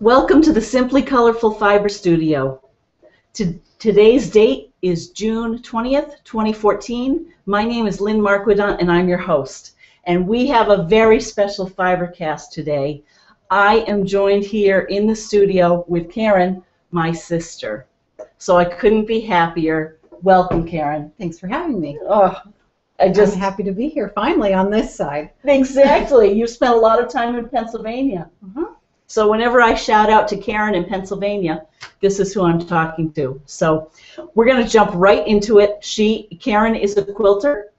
Welcome to the Simply Colorful Fiber Studio. Today's date is June 20th, 2014. My name is Lynn Marquidon and I'm your host. And we have a very special Fibercast today. I am joined here in the studio with Karen, my sister. So I couldn't be happier. Welcome, Karen. Thanks for having me. Oh, I'm happy to be here finally on this side. Exactly. You spent a lot of time in Pennsylvania. So whenever I shout out to Karen in Pennsylvania, this is who I'm talking to. So we're going to jump right into it. Karen is a quilter,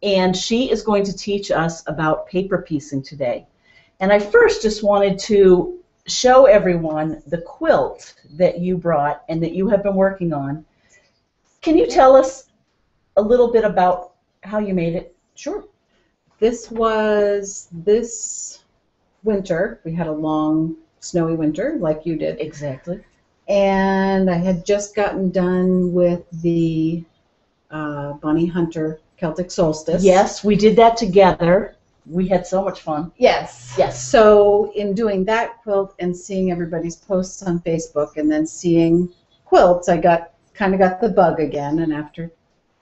and she is going to teach us about paper piecing today. And I first just wanted to show everyone the quilt that you brought and that you have been working on. Can you tell us a little bit about how you made it? Sure. This was this winter. We had a long snowy winter like you did. Exactly. And I had just gotten done with the Bunny Hunter Celtic Solstice. Yes, we did that together. We had so much fun. Yes. Yes. So in doing that quilt and seeing everybody's posts on Facebook and then seeing quilts, I kind of got the bug again, and after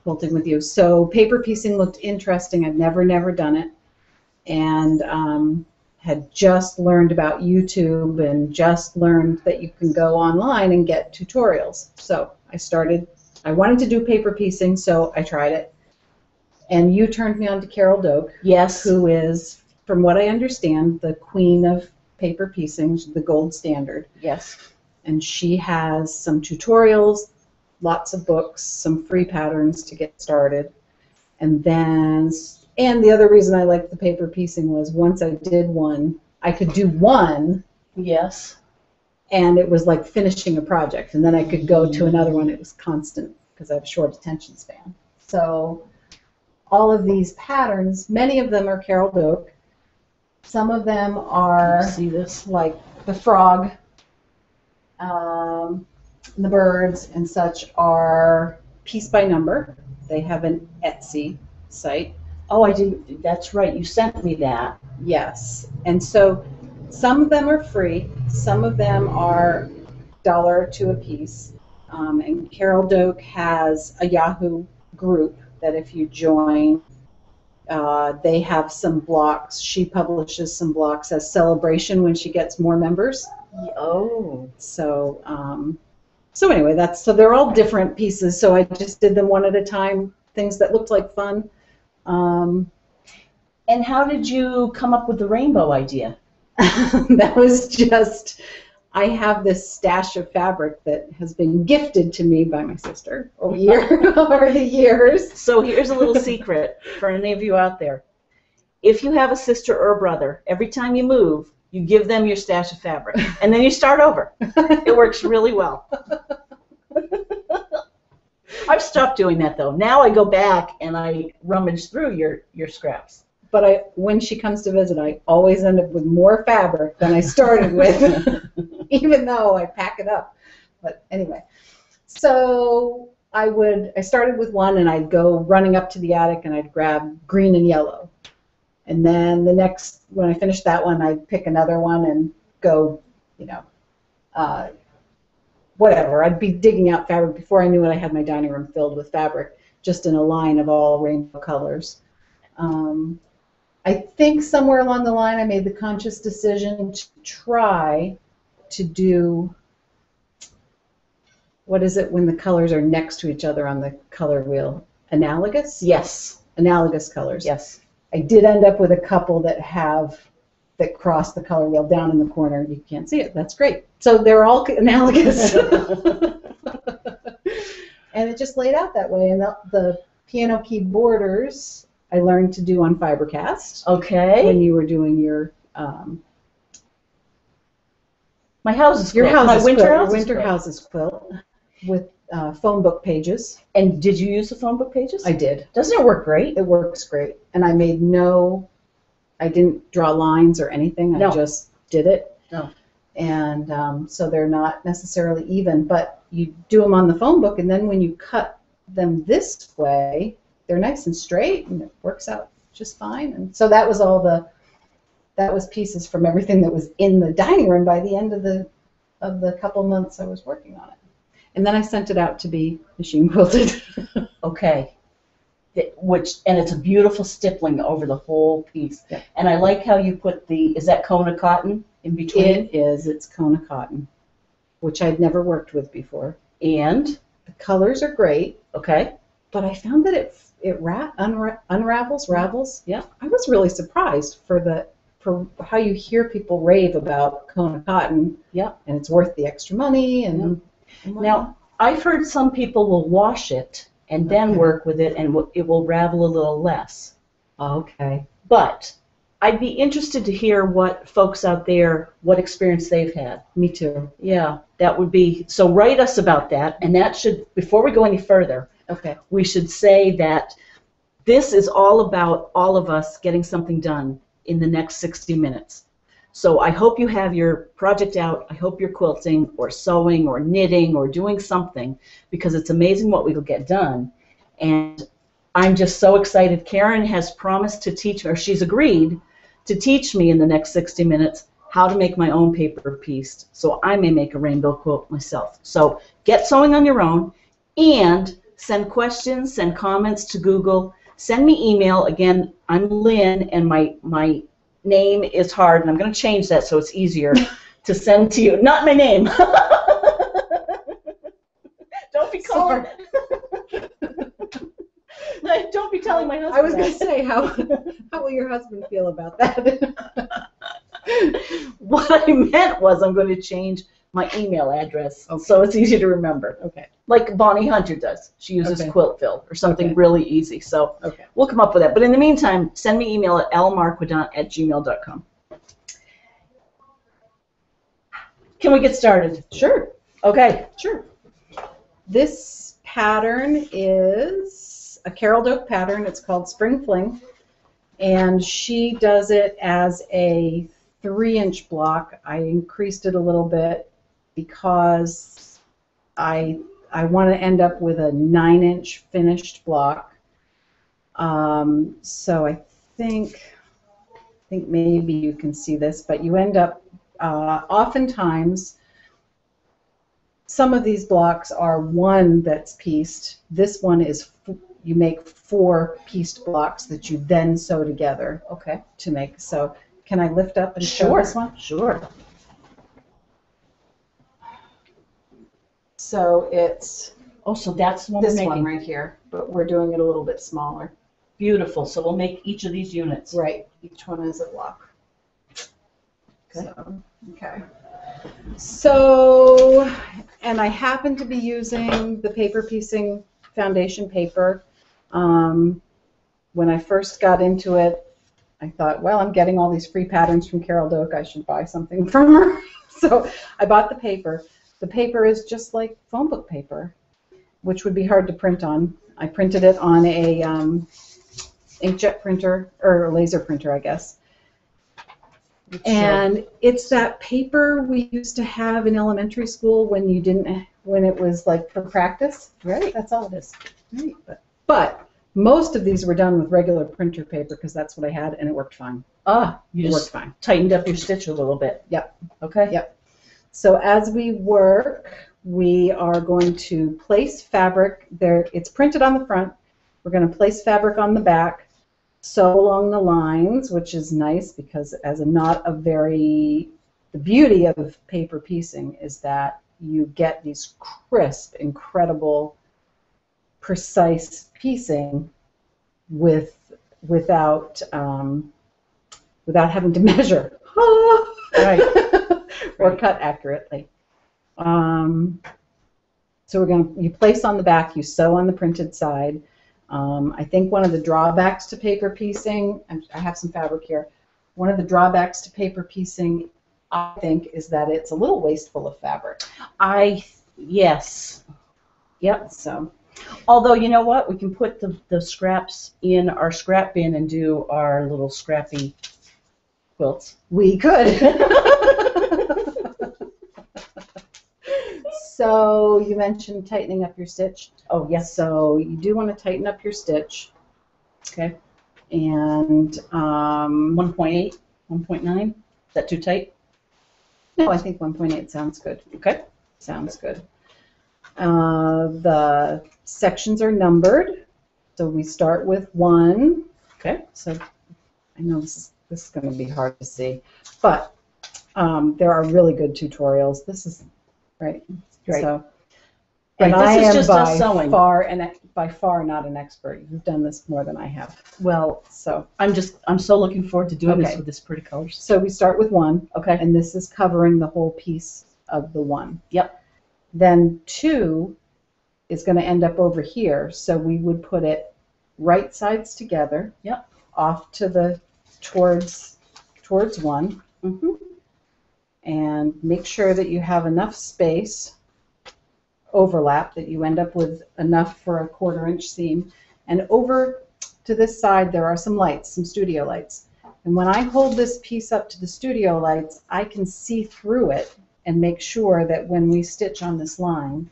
quilting with you. So paper piecing looked interesting. I'd never done it. And had just learned about YouTube and just learned that you can go online and get tutorials. So I wanted to do paper piecing, so I tried it. And you turned me on to Carol Doak. Yes. Who is, from what I understand, the queen of paper piecing, the gold standard. Yes. And she has some tutorials, lots of books, some free patterns to get started. And the other reason I liked the paper piecing was once I did one, I could do one. Yes. And it was like finishing a project. And then I could go to another one. It was constant because I have a short attention span. So all of these patterns, many of them are Carol Doak. Some of them are see this? Like the frog, the birds and such are piece by number. They have an Etsy site. Oh, I did. That's right. You sent me that. Yes. And so some of them are free. Some of them are $1 or $2 a piece. And Carol Doak has a Yahoo group that if you join, they have some blocks. She publishes some blocks as celebration when she gets more members. Oh. So anyway, so they're all different pieces. So I just did them one at a time, things that looked like fun. And how did you come up with the rainbow idea? That was just, I have this stash of fabric that has been gifted to me by my sister over the years. So here's a little secret for any of you out there. If you have a sister or a brother, every time you move, you give them your stash of fabric, and then you start over. It works really well. I've stopped doing that, though. Now I go back and I rummage through your scraps. But when she comes to visit, I always end up with more fabric than I started with, even though I pack it up. But anyway, so I started with one, and I'd go running up to the attic, and I'd grab green and yellow. And then when I finished that one, I'd pick another one and go, whatever. I'd be digging out fabric. Before I knew it, I had my dining room filled with fabric, just in a line of all rainbow colors. I think somewhere along the line I made the conscious decision to try to do, what is it when the colors are next to each other on the color wheel? Analogous? Yes. Analogous colors. Yes. I did end up with a couple that cross the color wheel down in the corner. You can't see it. That's great. So they're all analogous. And it just laid out that way. And the piano key borders I learned to do on Fibercast. Okay. When you were doing your my houses quilt. My winter houses quilt with phone book pages. And did you use the phone book pages? I did. Doesn't it work great? It works great. And I didn't draw lines or anything. I just did it. No. And so they're not necessarily even, but you do them on the phone book, and then when you cut them this way, they're nice and straight, and it works out just fine. And so that was pieces from everything that was in the dining room by the end of the of the couple months I was working on it. And then I sent it out to be machine quilted. Okay. And it's a beautiful stippling over the whole piece. Yep. And I like how you put is that Kona cotton in between? It is. It's Kona cotton, which I'd never worked with before. And the colors are great. Okay. But I found that it ravels. Yeah. I was really surprised for how you hear people rave about Kona cotton. Yeah. And it's worth the extra money. And now, I've heard some people will wash it and then work with it, and it will ravel a little less. Okay. But I'd be interested to hear what folks out there, what experience they've had. Me too. Yeah, that would be, so write us about that, and that should, before we go any further, okay, we should say that this is all about all of us getting something done in the next 60 minutes. So I hope you have your project out. I hope you're quilting or sewing or knitting or doing something, because it's amazing what we will get done. And I'm just so excited. Karen has promised to teach, or she's agreed to teach me in the next 60 minutes how to make my own paper piece, so I may make a rainbow quilt myself. So get sewing on your own, and send questions, send comments to Google. Send me email. Again, I'm Lynn, and my name is hard, and I'm going to change that so it's easier to send to you. Not my name. Don't be calling. Don't be telling my husband. I was going to say, how will your husband feel about that? What I meant was I'm going to change my email address so it's easy to remember. Okay. Like Bonnie Hunter does. She uses Quiltville or something really easy. So we'll come up with that. But in the meantime, send me email at lmarquidant@gmail.com. Can we get started? Sure. Okay. Sure. This pattern is a Carol Doak pattern. It's called Spring Fling. And she does it as a 3-inch block. I increased it a little bit because I want to end up with a 9-inch finished block. So I think maybe you can see this, but you end up oftentimes some of these blocks are one that's pieced. This one is you make 4 pieced blocks that you then sew together. Okay. To make. So can I lift up and show this one? Sure. So it's so that's one this one right here, but we're doing it a little bit smaller. Beautiful. So we'll make each of these units. Right. Each one is a block. Okay. So, and I happen to be using the paper piecing foundation paper. When I first got into it, I thought, well, I'm getting all these free patterns from Carol Doak. I should buy something from her. So I bought the paper. The paper is just like phone book paper, which would be hard to print on. I printed it on a inkjet printer, or laser printer, I guess. And it's that paper we used to have in elementary school when it was like for practice. Right. That's all it is. Right. But most of these were done with regular printer paper because that's what I had, and it worked fine. You just worked fine. Tightened up your stitch a little bit. Yep. Okay. Yep. So as we work, we are going to place fabric there. It's printed on the front. We're going to place fabric on the back, sew along the lines, which is nice because the beauty of paper piecing is that you get these crisp, incredible, precise piecing without having to measure. Right. Or cut accurately. So you place on the back, you sew on the printed side. I think one of the drawbacks to paper piecing, I have some fabric here, one of the drawbacks to paper piecing, I think, is that it's a little wasteful of fabric. Yes. Yep. So, although, you know what? We can put the scraps in our scrap bin and do our little scrappy quilts. We could. So you mentioned tightening up your stitch. Oh, yes. So you do want to tighten up your stitch. Okay. And 1.8, 1.9. Is that too tight? No, I think 1.8 sounds good. Okay. Sounds good. The sections are numbered, so we start with 1. Okay. So I know this is going to be hard to see, but there are really good tutorials. This is right. Right. So, Right, and this I is am just us sewing. by far not an expert. You've done this more than I have. Well, So I'm so looking forward to doing this Okay. with this pretty colors. so we start with 1, Okay. and this is covering the whole piece of the 1. Yep. Then 2 is going to end up over here, so we would put it right sides together. Yep. Off to the towards 1, Mm-hmm. and make sure that you have enough space overlap that you end up with enough for a 1/4 inch seam. And over to this side there are some lights, some studio lights. And when I hold this piece up to the studio lights, I can see through it and make sure that when we stitch on this line,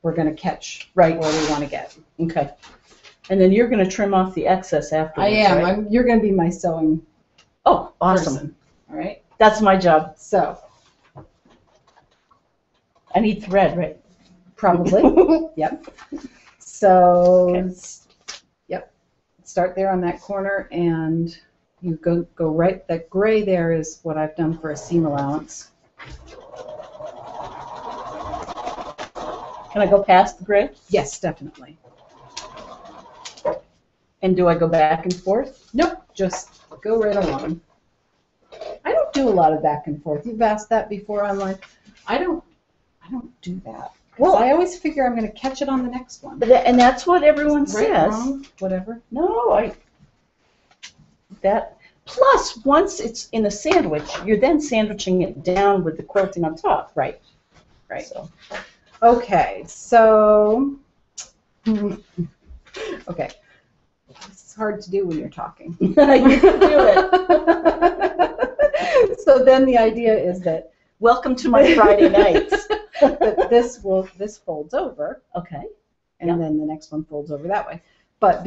we're going to catch Right. where we want to get. Okay. And then you're going to trim off the excess afterwards. I am. Right? You're going to be my sewing Oh, awesome. person. All right. That's my job. So I need thread, right? probably. Yep. So, Okay. Yep. Start there on that corner, and you go right. That gray there is what I've done for a seam allowance. Can I go past the gray? Yes, definitely. And do I go back and forth? Nope. Just go right along. I don't do a lot of back and forth. You've asked that before. I'm like, I don't do that. Well, I always figure I'm going to catch it on the next one. And that's what everyone Right, says. wrong, whatever. No, that. Plus, once it's in a sandwich, you're then sandwiching it down with the quilting on top. Right. Right. So. Okay, so okay, this is hard to do when you're talking. You can do it. So then the idea is that welcome to my Friday nights. that this folds over, Okay. and Yep. then the next one folds over that way. But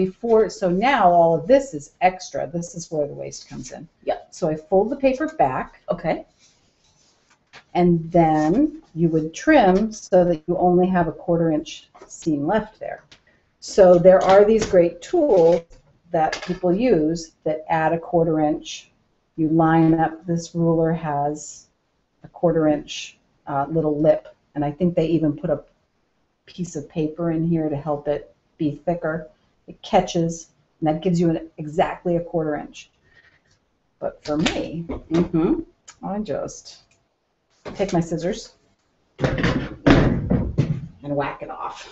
so now all of this is extra. This is where the waist comes in. Yep. So I fold the paper back. Okay. And then you would trim so that you only have a 1/4 inch seam left there. So there are these great tools that people use that add a 1/4 inch. You line up, this ruler has a 1/4 inch little lip, and I think they even put a piece of paper in here to help it be thicker. It catches, and that gives you exactly a 1/4 inch. But for me, I just take my scissors and whack it off.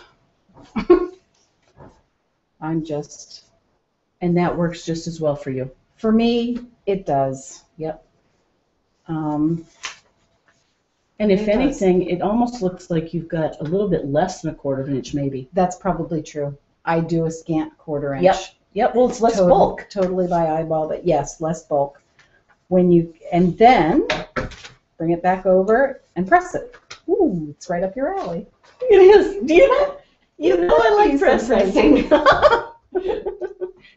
And that works just as well for you. For me, it does. Yep. Um, And if It does. anything, it almost looks like you've got a little bit less than a 1/4 inch, maybe. that's probably true. I do a scant 1/4 inch. Yep. Yep. Well, it's less bulk. Totally by eyeball, but yes, less bulk. And then bring it back over and press it. Ooh, it's right up your alley. It is. Do you know? You know I like pressing.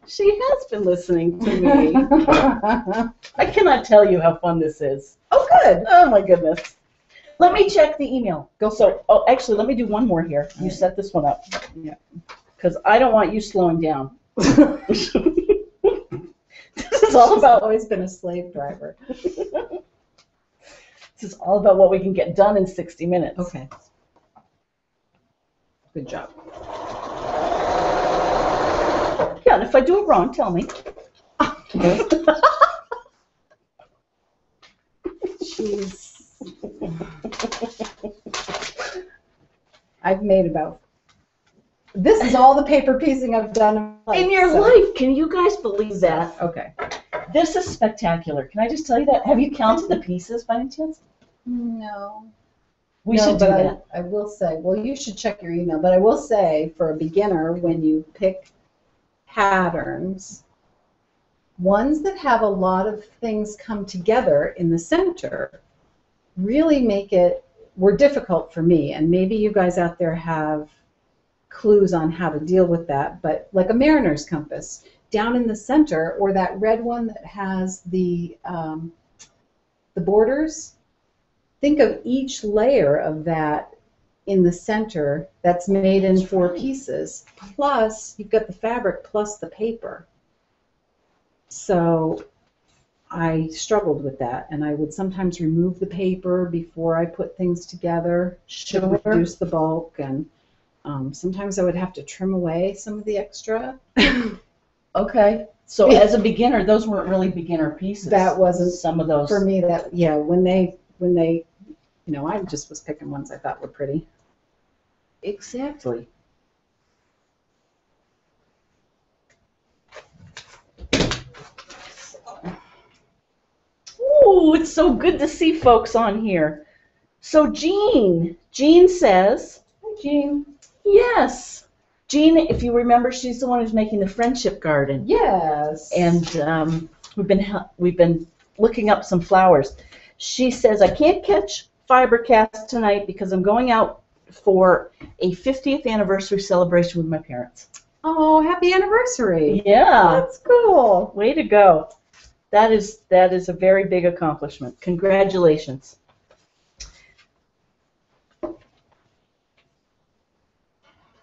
She has been listening to me. I cannot tell you how fun this is. Oh, good. Oh my goodness. Let me check the email. Actually, let me do one more here. You set this one up. Yeah. Because I don't want you slowing down. This is all She's about. always been a slave driver. This is all about what we can get done in 60 minutes. Okay. Good job. Yeah, and if I do it wrong, tell me. Jeez. I've made about. This is all the paper piecing I've done In your life, can you guys believe that? Okay. This is spectacular. Can I just tell you that? Have you counted the pieces by any chance? No. We No, should do but that. I will say, well, you should check your email, but I will say for a beginner, when you pick patterns, ones that have a lot of things come together in the center really were difficult for me, and maybe you guys out there have clues on how to deal with that, but like a mariner's compass, down in the center, or that red one that has the borders, think of each layer of that in the center that's made in 4 pieces, plus you've got the fabric plus the paper. So I struggled with that, and I would sometimes remove the paper before I put things together to reduce the bulk, and sometimes I would have to trim away some of the extra. Okay. So as a beginner, those weren't really beginner pieces. That wasn't some of those. For me, that, yeah, when they, you know, I just was picking ones I thought were pretty. Exactly. Ooh, it's so good to see folks on here. So Jean says, Hi, Jean. yes. Jean, if you remember, she's the one who's making the friendship garden. Yes. And we've been looking up some flowers. She says, I can't catch Fibercast tonight because I'm going out for a 50th anniversary celebration with my parents. Oh, happy anniversary. Yeah. That's cool. Way to go. That is a very big accomplishment. Congratulations.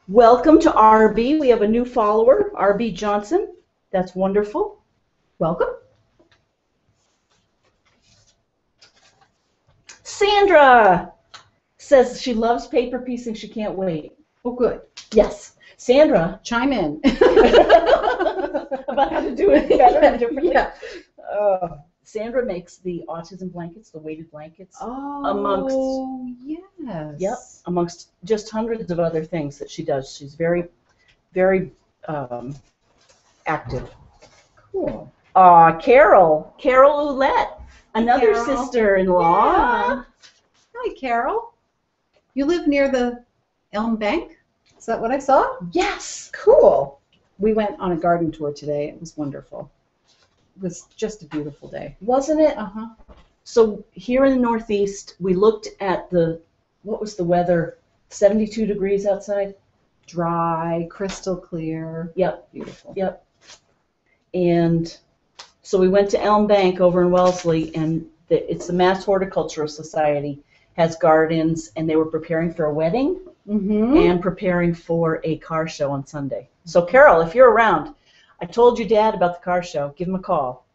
Welcome to RB. We have a new follower, RB Johnson. That's wonderful. Welcome. Sandra says she loves paper piecing. She can't wait. Oh, good. Yes. Sandra. Chime in. About how to do it better and differently. Yeah. Sandra makes the autism blankets, the weighted blankets. Oh, yes. Yep, amongst just hundreds of other things that she does. She's very, very active. Cool. Carol Oulette, another Carol. sister-in-law. Yeah. Hi, Carol. You live near the Elm Bank? Is that what I saw? Yes. Cool. We went on a garden tour today. It was wonderful. It was just a beautiful day. Wasn't it? Uh-huh. So here in the Northeast, we looked at what was the weather? 72 degrees outside? Dry, crystal clear. Yep. Beautiful. Yep. And so we went to Elm Bank over in Wellesley, and it's the Mass Horticultural Society, has gardens, and they were preparing for a wedding and preparing for a car show on Sunday. So Carol, if you're around, I told your dad about the car show. Give him a call.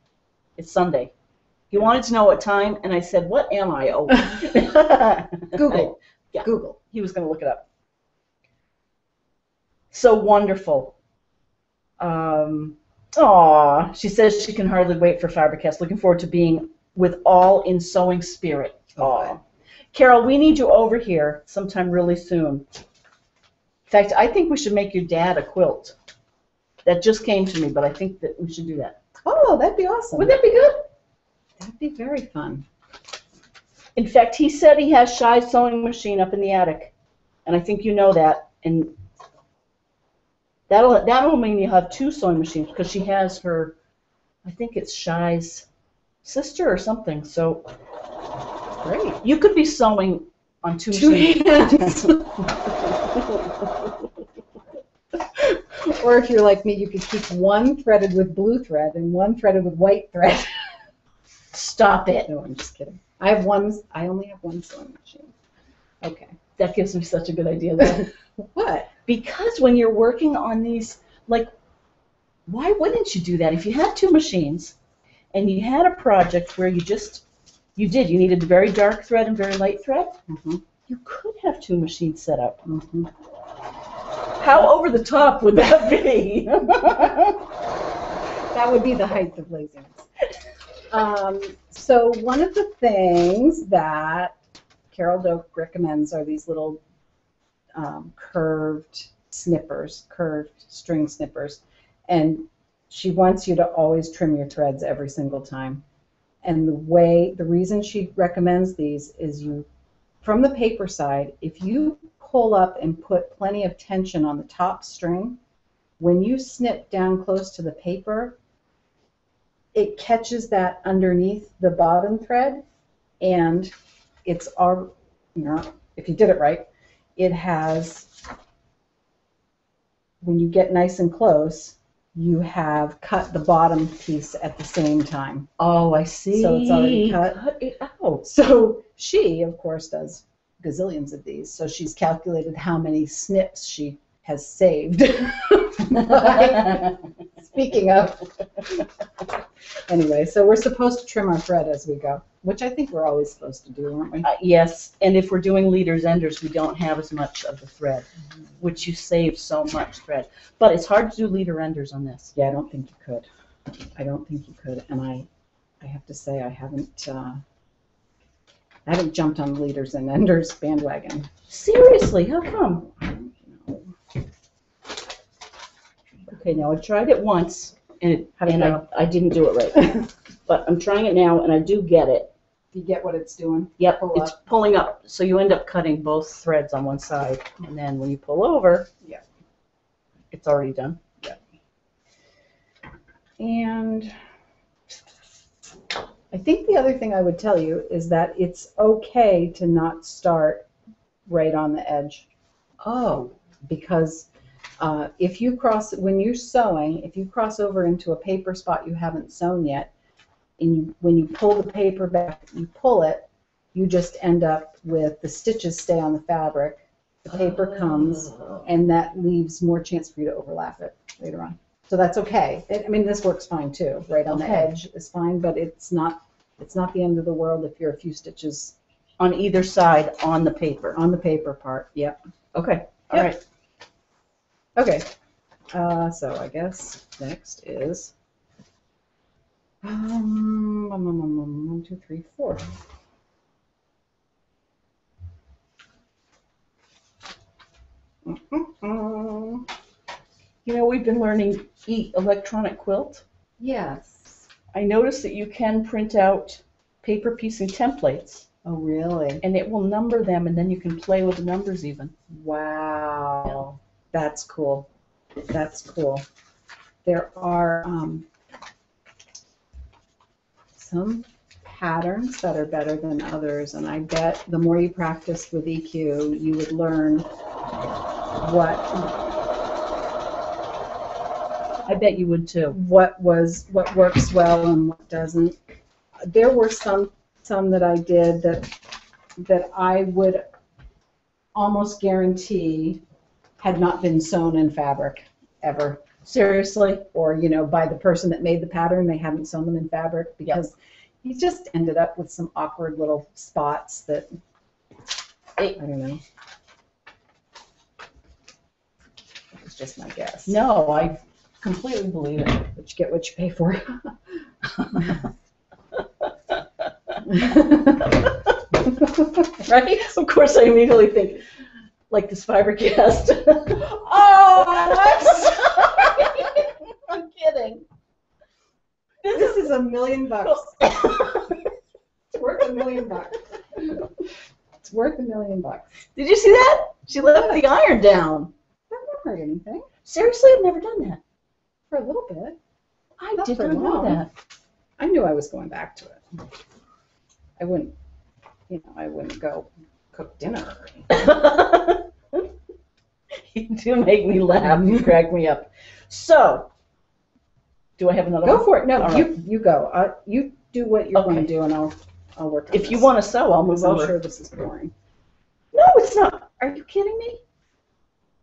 It's Sunday. He wanted to know what time, and I said, what am I? Oh. Google. Yeah. Google. He was going to look it up. So wonderful. She says she can hardly wait for Fibercast. Looking forward to being with all in sewing spirit. Aw. Carol, we need you over here sometime really soon. In fact, I think we should make your dad a quilt. That just came to me, but I think that we should do that. Oh, that'd be awesome. Would that be good? That'd be very fun. In fact, he said he has Shy's sewing machine up in the attic, and I think you know that. And that'll mean you have 2 sewing machines because she has her, I think it's Shy's sister or something. So Great. you could be sewing on 2 machines. hands. Or if you're like me, you could keep one threaded with blue thread and one threaded with white thread. Stop it. No, I'm just kidding. I only have one sewing machine. Okay. That gives me such a good idea, though. What? Because when you're working on these, like, why wouldn't you do that? If you had 2 machines and you had a project where you needed very dark thread and very light thread, you could have 2 machines set up. How over the top would that be? That would be the height of laziness. So one of the things that Carol Doak recommends are these little curved snippers, curved string snippers. And she wants you to always trim your threads every single time. And the reason she recommends these is from the paper side, if you pull up and put plenty of tension on the top string, when you snip down close to the paper, it catches that underneath the bottom thread, and it's all, if you did it right, it has, when you get nice and close, you have cut the bottom piece at the same time. Oh, I see. So it's already cut. Cut it out. So She, of course, does gazillions of these, so she's calculated how many snips she has saved. Speaking of. Anyway, so we're supposed to trim our thread as we go, which I think we're always supposed to do, aren't we? Yes, and if we're doing leaders enders, we don't have as much of the thread, which you save so much thread. But it's hard to do leader enders on this. Yeah, I don't think you could. I don't think you could, and I have to say I haven't jumped on the leaders and enders bandwagon. Seriously, how come? Okay, now I tried it once, and I didn't do it right. But I'm trying it now, and I do get it. You get what it's doing? Yep, it's pulling up. So you end up cutting both threads on one side, and then when you pull over, yep, it's already done. Yep. And I think the other thing I would tell you is that it's okay to not start right on the edge. Oh. Because when you're sewing, if you cross over into a paper spot you haven't sewn yet, and when you pull the paper back, you pull it, you just end up with the stitches stay on the fabric, the paper comes, and that leaves more chance for you to overlap it later on. So that's okay. I mean, this works fine too. Right on the edge is fine, but it's not the end of the world if you're a few stitches on either side on the paper. On the paper part, yep. Okay, all right. Okay, so I guess next is 1, 2, 3, 4. You know, we've been learning electronic quilt. Yes. I noticed that you can print out paper piecing templates. Oh, really? And it will number them, and then you can play with the numbers even. Wow. That's cool. That's cool. There are some patterns that are better than others, and I bet the more you practiced with EQ, you would learn what. I bet you would too. What works well and what doesn't. There were some that I did that I would almost guarantee had not been sewn in fabric ever. Seriously? Or, by the person that made the pattern, they hadn't sewn them in fabric because he just ended up with some awkward little spots that, I don't know. It's just my guess. No, I completely believe it. But you get what you pay for. Right? Of course, I immediately think, like this Fibercast. Oh, I'm sorry. I'm kidding. This is $1 million. It's worth $1 million. It's worth $1 million. Did you see that? She left the iron down. I've never heard anything. Seriously, I've never done that. For a little bit. I did not know that. I knew I was going back to it. I wouldn't go cook dinner or anything. You do make me laugh. You crack me up. So, do I have another one? Go for it. No, all you go. You do what you're going to do, and I'll work on If this. You want to sew, I'll move over. I'm sure this is boring. No, it's not. Are you kidding me?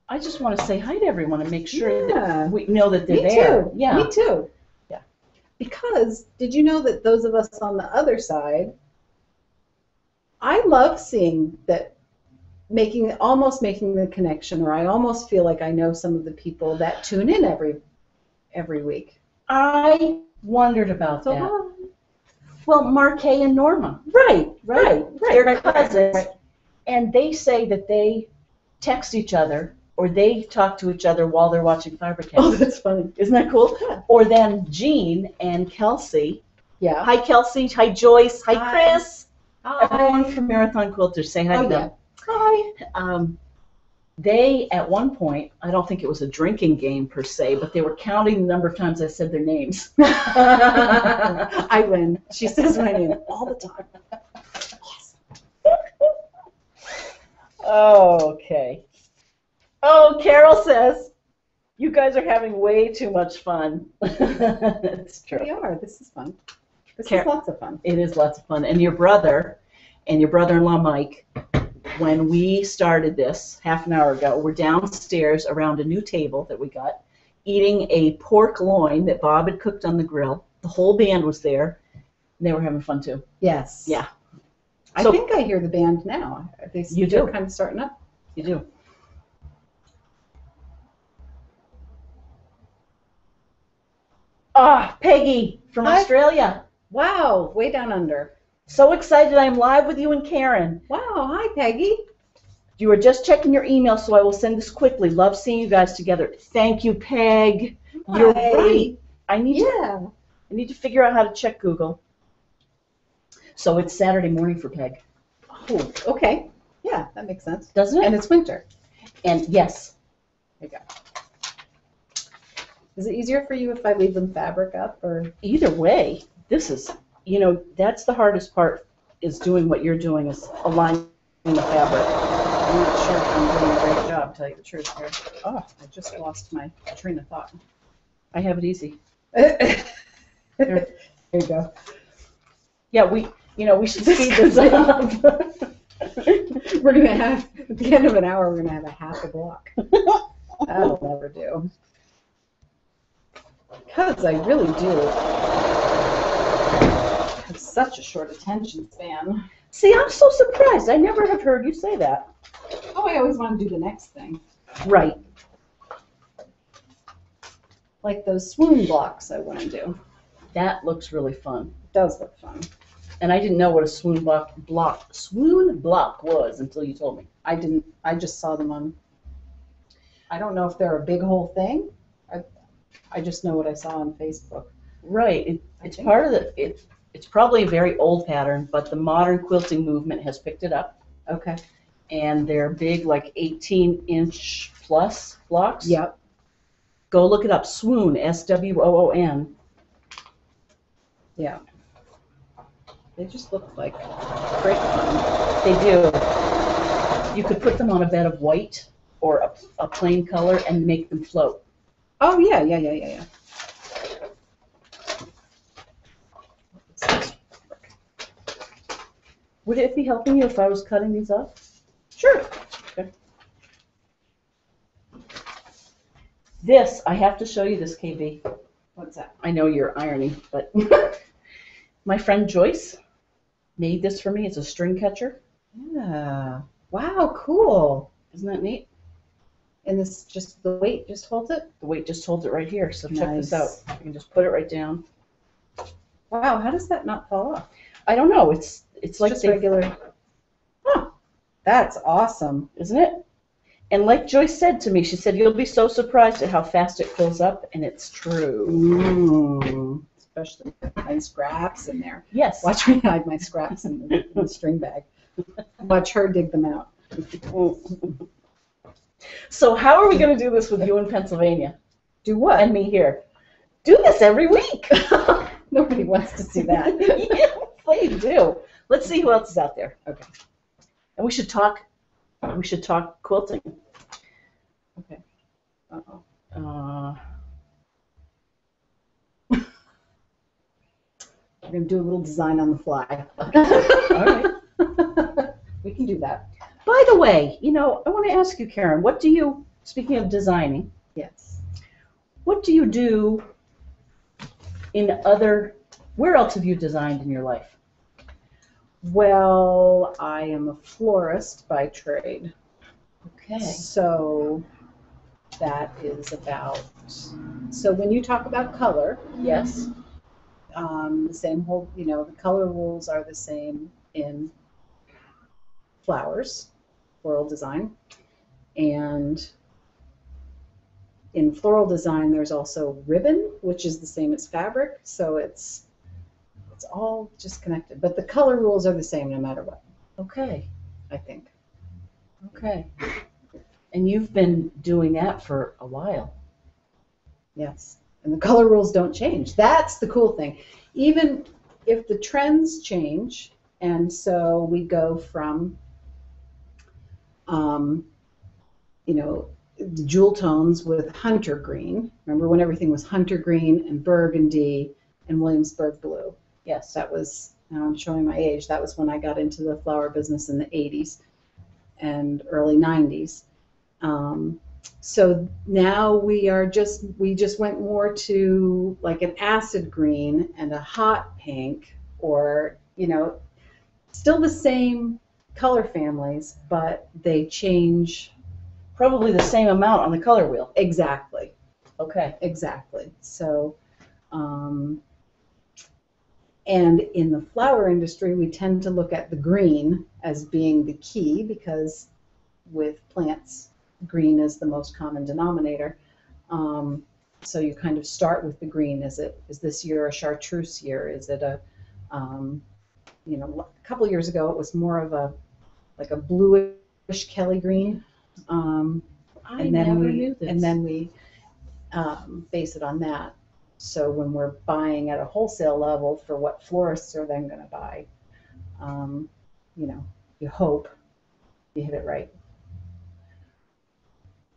I just want to say hi to everyone and make sure that we know that they're there. Too. Yeah. Me too. Yeah. Because did you know that those of us on the other side, I love seeing that, almost making the connection, or I almost feel like I know some of the people that tune in every week. I wondered about that. Well, Marquet and Norma. Right. They're cousins, and they say that they text each other or they talk to each other while they're watching Fibercast. Oh, that's funny. Isn't that cool? Yeah. Or then Jean and Kelsey. Yeah. Hi, Kelsey. Hi, Joyce. Hi, Chris. Hi. Everyone from Marathon Quilters. Say hi to them. Hi. They, at one point, I don't think it was a drinking game per se, but they were counting the number of times I said their names. I win. She says my name all the time. Okay. Oh, Carol says, you guys are having way too much fun. It's true. We are. This is fun. This is lots of fun. It is lots of fun. And your brother and your brother-in-law Mike, when we started this half an hour ago, were downstairs around a new table that we got, eating a pork loin that Bob had cooked on the grill. The whole band was there, and they were having fun too. Yes. Yeah. I So- think I hear the band now. You do. They're kind of starting up. You do. Ah, Peggy from Hi. Australia. Wow, way down under. So excited I'm live with you and Karen. Wow, hi Peggy. You were just checking your email, so I will send this quickly. Love seeing you guys together. Thank you, Peg. You're Hi. right. I need Yeah. to figure out how to check Google. So it's Saturday morning for Peg. Oh, okay. Yeah, that makes sense. Doesn't it? And it's winter. And yes. There you go. Is it easier for you if I leave them fabric up or? Either way, this is, that's the hardest part, is doing what you're doing, is aligning the fabric. I'm not sure if I'm doing a great job, to tell you the truth here. Oh, I just lost my train of thought. I have it easy. There you go. Yeah, we should speed this up. We're gonna have at the end of an hour. We're gonna have a half a block. That'll never do. Because I really do have such a short attention span. See, I'm so surprised. I never have heard you say that. Oh, I always want to do the next thing. Right. Like those swoon blocks I want to do. That looks really fun. It does look fun. And I didn't know what a swoon block was until you told me. I just saw them on, I don't know if they're a big whole thing. I just know what I saw on Facebook. Right. It's part of it's probably a very old pattern, but the modern quilting movement has picked it up. Okay. And they're big, like 18-inch plus blocks. Yep. Go look it up. Swoon, S-W-O-O-N. Yeah. They just look like great fun. They do. You could put them on a bed of white or a plain color and make them float. Oh, yeah. Would it be helping you if I was cutting these up? Sure. Okay. This, I have to show you this, KB. What's that? I know you're ironing, but my friend Joyce made this for me. It's a string catcher. Yeah. Wow, cool. Isn't that neat? And this just, the weight just holds it? The weight just holds it right here. So check this out. Nice. You can just put it right down. Wow, how does that not fall off? I don't know. It's like Just regular. Huh. That's awesome. Isn't it? And like Joyce said to me, she said, you'll be so surprised at how fast it fills up, and it's true. Especially my scraps in there. Yes. Watch me hide my scraps in the string bag. Watch her dig them out. So how are we going to do this with you in Pennsylvania? Do what? And me here. Do this every week. Nobody wants to see that. Yes, they do. Let's see who else is out there. Okay. And we should talk quilting. Okay. Uh-oh. We're going to do a little design on the fly. All right. We can do that. By the way, I want to ask you, Karen, speaking of designing, Yes. what do you do where else have you designed in your life? Well, I am a florist by trade. Okay. So that is so when you talk about color, Yes. the same whole, the color rules are the same in flowers, floral design. And in floral design, there's also ribbon, which is the same as fabric. So it's all just connected. But the color rules are the same no matter what, Okay. I think. Okay. And you've been doing that for a while. Yes. And the color rules don't change. That's the cool thing. Even if the trends change, and so we go from, the jewel tones with hunter green. Remember when everything was hunter green and burgundy and Williamsburg blue? Yes. That was Now I'm showing my age. That was when I got into the flower business in the 80s and early 90s. So now we just went more to like an acid green and a hot pink, or, you know, still the same color families, but they change. Probably the same amount on the color wheel. Exactly. Okay. Exactly. So, and in the flower industry, we tend to look at the green as being the key, because with plants, green is the most common denominator. So you kind of start with the green. Is this year a chartreuse year? Is it a, you know, a couple of years ago it was more of a like a bluish Kelly green. I never knew this. And then we base it on that. So when we're buying at a wholesale level for what florists are then going to buy, you know, you hope you hit it right.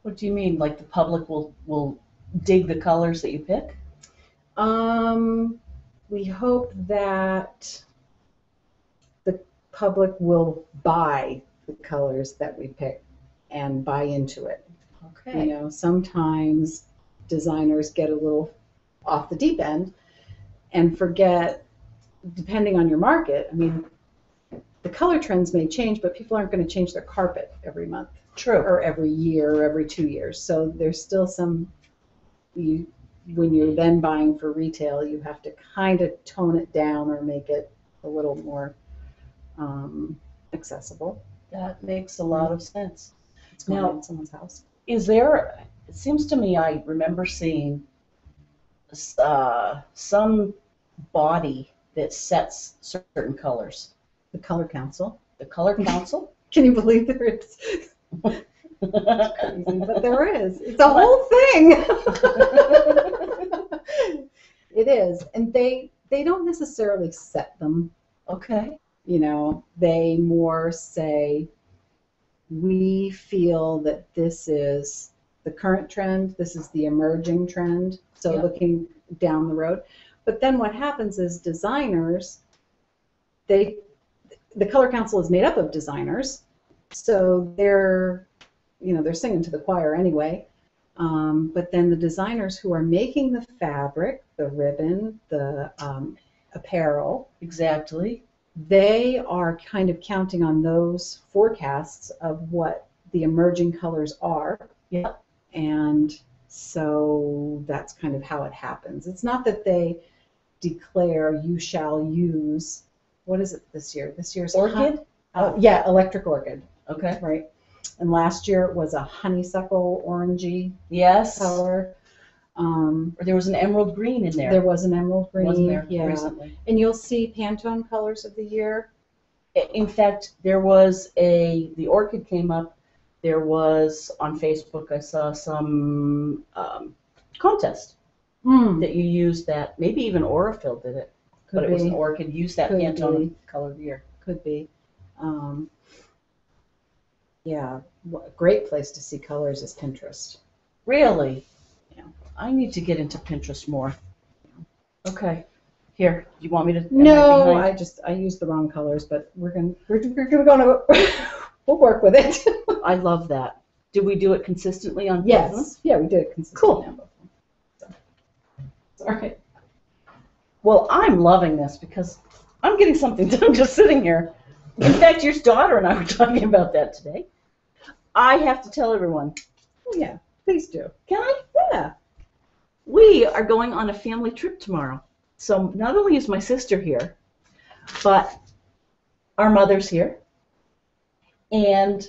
What do you mean? Like the public will dig the colors that you pick? We hope that the public will buy the colors that we pick and buy into it. Okay. You know, sometimes designers get a little off the deep end and forget, depending on your market. I mean, the color trends may change, but people aren't going to change their carpet every month. True. Or every year, or every 2 years. So there's still some, when you're then buying for retail, you have to kind of tone it down or make it a little more accessible. That makes a lot of sense. It's going Now, in someone's house. Is there, it seems to me I remember seeing some body that sets certain colors. The Color Council. The Color Council? Can you believe there is? It's crazy, but there is. It's a whole thing. It is. And they don't necessarily set them. Okay. You know, they more say, we feel that this is the current trend, this is the emerging trend, so Yeah. looking down the road. But then what happens is designers, the Color Council is made up of designers, so they're singing to the choir anyway. But then the designers who are making the fabric, the ribbon, the apparel, Exactly. they are kind of counting on those forecasts of what the emerging colors are. Yeah. And so that's kind of how it happens. It's not that they declare you shall use, what is it this year? This year's Orchid? Yeah, electric orchid. Okay. Right. And last year it was a honeysuckle orangey Yes. color. Or there was an emerald green in there. There was an emerald green. Wasn't there Yeah. recently? And you'll see Pantone colors of the year. In fact, there was the orchid came up. There was on Facebook, I saw some contest that you used that. Maybe even Aurifil did it. But it was an orchid. Used that Could Pantone be. color of the year. Could be. Yeah, a great place to see colors is Pinterest. Really? Yeah. I need to get into Pinterest more. Okay. Here, do you want me to? No, I used the wrong colors, but we're gonna we'll work with it. I love that. Did we do it consistently on both of them? Yes. Yeah, we did it consistently. Cool. On both of them. So, it's all right. Well, I'm loving this because I'm getting something done just sitting here. In fact, your daughter and I were talking about that today. I have to tell everyone. Oh, yeah, please do. Can I? Yeah. We are going on a family trip tomorrow. So not only is my sister here, but our mother's here, and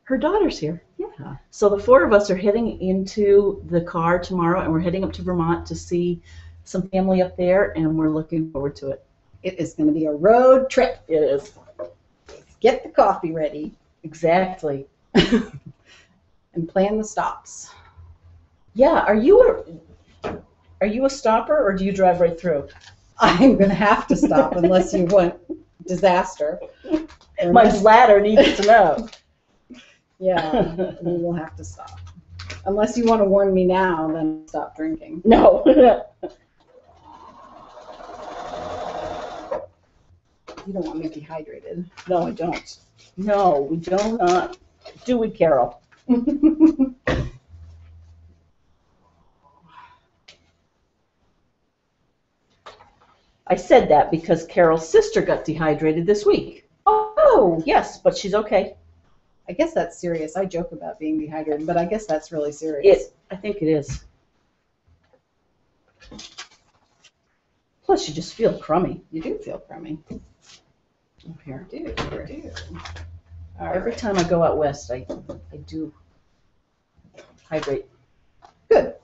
her daughter's here. Yeah. So the four of us are heading into the car tomorrow, and we're heading up to Vermont to see some family up there, and we're looking forward to it. It is going to be a road trip. It is. Get the coffee ready. Exactly. And plan the stops. Yeah. Are you a stopper, or do you drive right through? I'm going to have to stop unless you want disaster. My bladder needs to know. Yeah, we will have to stop. Unless you want to warn me now, then stop drinking. No. You don't want me dehydrated. No, I don't. No, we do not. Do we, Carol? I said that because Carol's sister got dehydrated this week. Oh, Yes, but she's okay. I guess that's serious. I joke about being dehydrated, but I guess that's really serious. I think it is. Plus, you just feel crummy. You do feel crummy. Up here. You do. All Every right. time I go out west, I do hydrate. Good.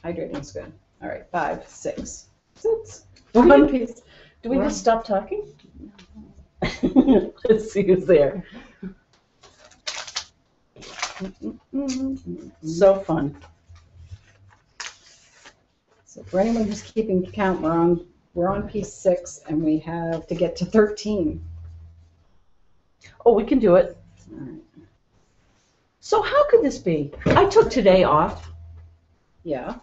Hydrating's good. All right. 5, 6. Do One piece. we just stop talking? Let's see who's there. So fun. So for anyone who's keeping count, we're on piece 6, and we have to get to 13. Oh, we can do it. All right. So how could this be? I took today off. Yeah.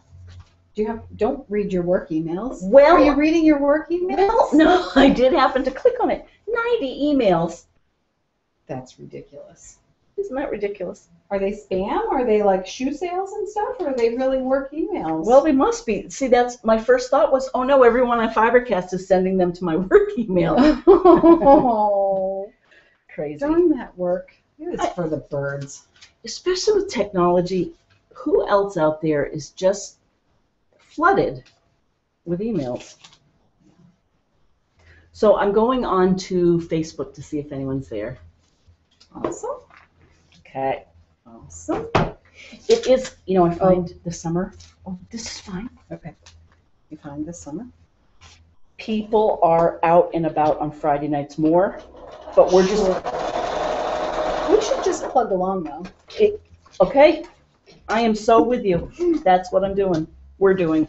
Don't read your work emails. Well, Are you reading your work emails? well, no, I did happen to click on it. 90 emails. That's ridiculous. Isn't that ridiculous? Are they spam? Are they like shoe sales and stuff? Or are they really work emails? Well, they must be. See, that's my first thought was, oh no, everyone on Fibercast is sending them to my work email. Oh, Crazy. darn that work. It's for the birds. Especially with technology, who else out there is just flooded with emails? So I'm going on to Facebook to see if anyone's there. Awesome. Okay. Awesome. It is, I find the summer, this is fine. Okay. You find this summer? People are out and about on Friday nights more, but we're just, We should just plug along though. okay? I am so with you. That's what I'm doing. We're doing.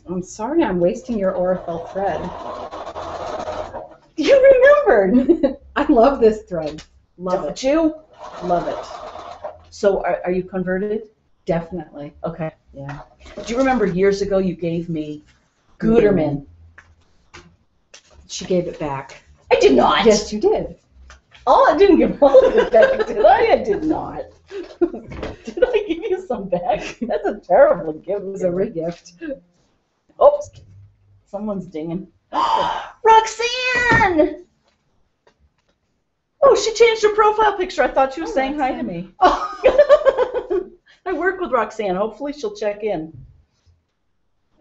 I'm sorry I'm wasting your Aurifel thread. You remembered. I love this thread. Love Don't it. you? Love it. So are you converted? Definitely. Okay. Yeah. Do you remember years ago you gave me Guterman? She gave it back. I did not. Yes, you did. Oh, I didn't give all of it back, did I? I did not. Did I give you some back? That's a terrible gift. It was a regift. Oops. Someone's dinging. Roxanne! Oh, she changed her profile picture. I thought she was saying hi to me. Oh. I work with Roxanne. Hopefully she'll check in.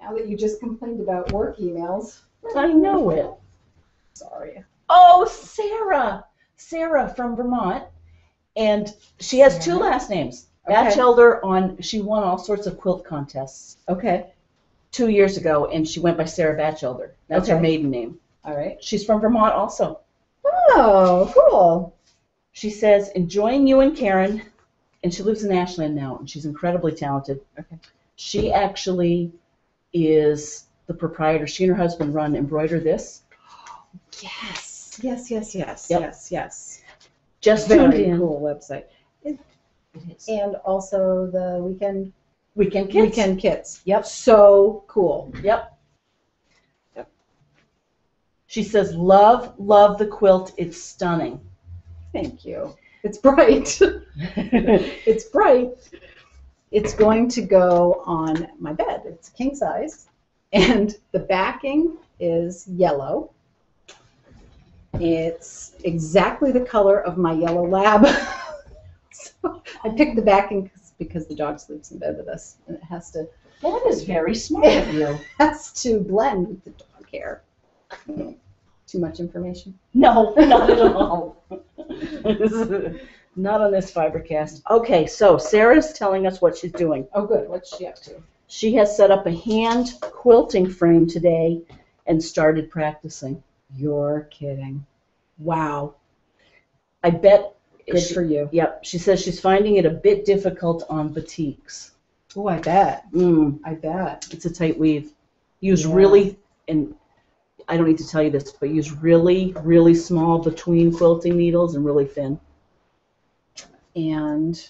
Now that you just complained about work emails. I know it. Sorry. Oh, Sarah. Sarah from Vermont. And she has two last names. Okay. Batchelder she won all sorts of quilt contests Okay. 2 years ago, and she went by Sarah Batchelder. That's her Okay. maiden name. All right. She's from Vermont also. Oh, cool. She says, enjoying you and Karen, and she lives in Ashland now, and she's incredibly talented. Okay. She actually is the proprietor. She and her husband run Embroider This. Yes. Yes, yes, yes, Yep. yes, yes. Just tuned Very in. cool website. It is. And also the weekend Weekend kits. Yep. So cool. Yep. Yep. She says, love the quilt. It's stunning. Thank you. It's bright. It's bright. It's going to go on my bed. It's king size. And the backing is yellow. It's exactly the color of my yellow lab. So I picked the backing because the dog sleeps in bed with us, and it has to That is very smart of you. blend with the dog hair. Too much information? No, not at all. Not on this Fibercast. Okay, so Sarah's telling us what she's doing. Oh, good. What's she up to? She has set up a hand quilting frame today and started practicing. You're kidding. Wow. I bet. Good for you. Yep. She says she's finding it a bit difficult on batiks. Oh, I bet. I bet. It's a tight weave. Use Yeah. really, and I don't need to tell you this, but use really, really small between quilting needles and really thin. And